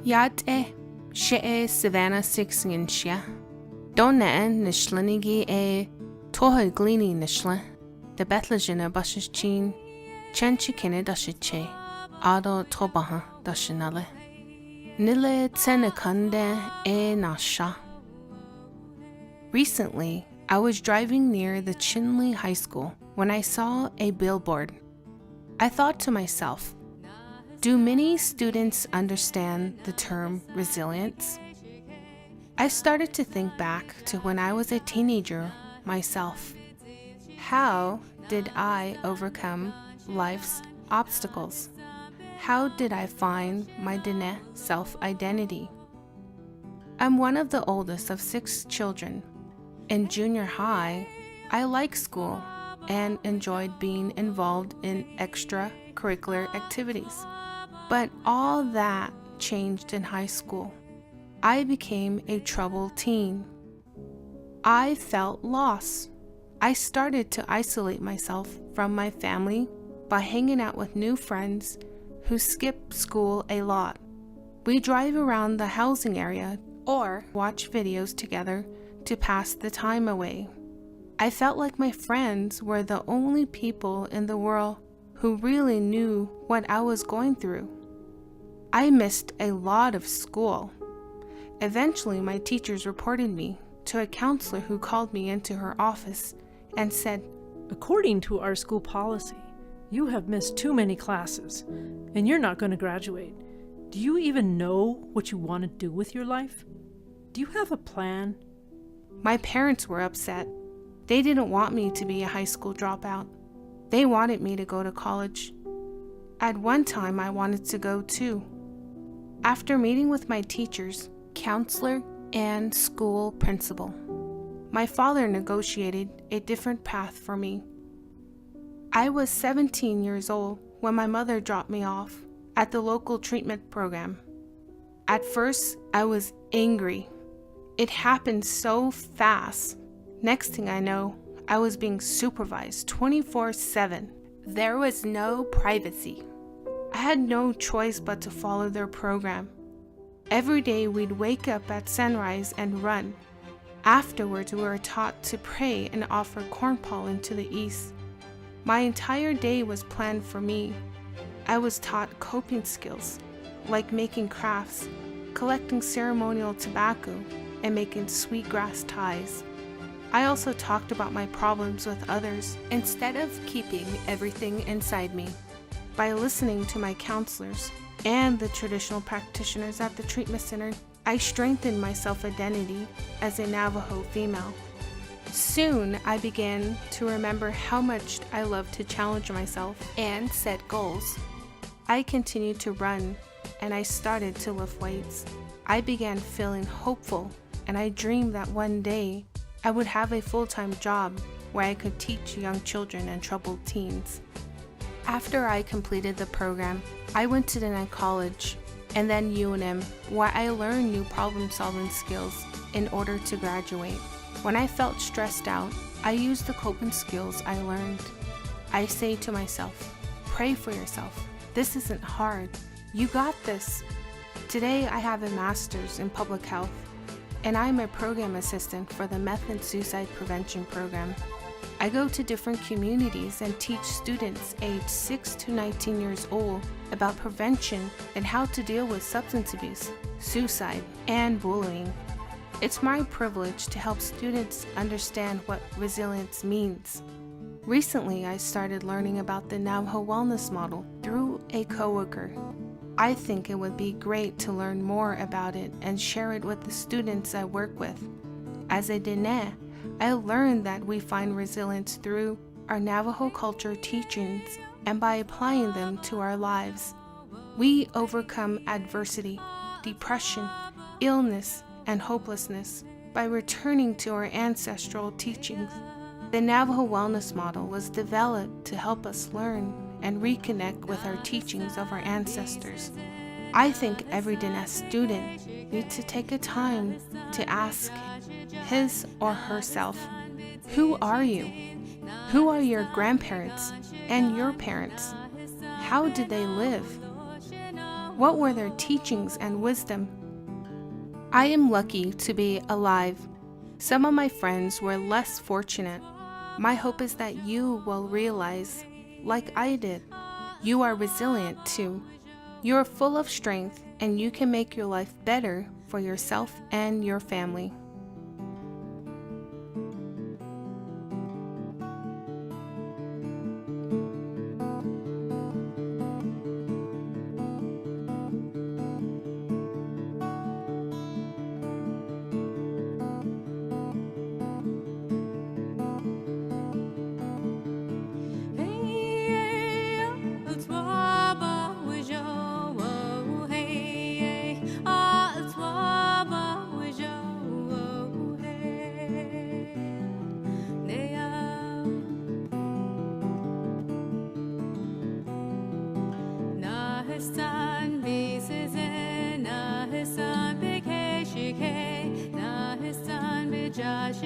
Yad she Savanah Six inshia. Donna nishlanigi toha glini nishla. The Bethlejina bushes chin. Chanchikine dashiche. Ado tobaha dashinale. Nile tsenekande nasha. Recently, I was driving near the Chinle High School when I saw a billboard. I thought to myself, do many students understand the term resilience? I started to think back to when I was a teenager myself. How did I overcome life's obstacles? How did I find my Dene self-identity? I'm one of the oldest of 6 children. In junior high, I liked school and enjoyed being involved in extracurricular activities. But all that changed in high school. I became a troubled teen. I felt lost. I started to isolate myself from my family by hanging out with new friends who skip school a lot. We drive around the housing area or watch videos together to pass the time away. I felt like my friends were the only people in the world who really knew what I was going through. I missed a lot of school. Eventually, my teachers reported me to a counselor who called me into her office and said, "According to our school policy, you have missed too many classes, and you're not going to graduate. Do you even know what you want to do with your life? Do you have a plan?" My parents were upset. They didn't want me to be a high school dropout. They wanted me to go to college. At one time, I wanted to go too. After meeting with my teachers, counselor, and school principal, my father negotiated a different path for me. I was 17 years old when my mother dropped me off at the local treatment program. At first, I was angry. It happened so fast. Next thing I know, I was being supervised 24/7. There was no privacy. I had no choice but to follow their program. Every day we'd wake up at sunrise and run. Afterwards, we were taught to pray and offer corn pollen to the east. My entire day was planned for me. I was taught coping skills, like making crafts, collecting ceremonial tobacco, and making sweetgrass ties. I also talked about my problems with others instead of keeping everything inside me. By listening to my counselors and the traditional practitioners at the treatment center, I strengthened my self-identity as a Navajo female. Soon, I began to remember how much I loved to challenge myself and set goals. I continued to run, and I started to lift weights. I began feeling hopeful, and I dreamed that one day I would have a full-time job where I could teach young children and troubled teens. After I completed the program, I went to Denai College and then UNM, where I learned new problem-solving skills in order to graduate. When I felt stressed out, I used the coping skills I learned. I say to myself, pray for yourself. This isn't hard. You got this. Today, I have a master's in public health, and I'm a program assistant for the Meth and Suicide Prevention Program. I go to different communities and teach students aged 6 to 19 years old about prevention and how to deal with substance abuse, suicide, and bullying. It's my privilege to help students understand what resilience means. Recently, I started learning about the Navajo Wellness Model through a coworker. I think it would be great to learn more about it and share it with the students I work with. As a Dene, I learned that we find resilience through our Navajo culture teachings and by applying them to our lives. We overcome adversity, depression, illness, and hopelessness by returning to our ancestral teachings. The Navajo Wellness Model was developed to help us learn and reconnect with our teachings of our ancestors. I think every Dene student needs to take a time to ask his or herself, who are you? Who are your grandparents and your parents? How did they live? What were their teachings and wisdom? I am lucky to be alive. Some of my friends were less fortunate. My hope is that you will realize, like I did, you are resilient too. You are full of strength and you can make your life better for yourself and your family. Josh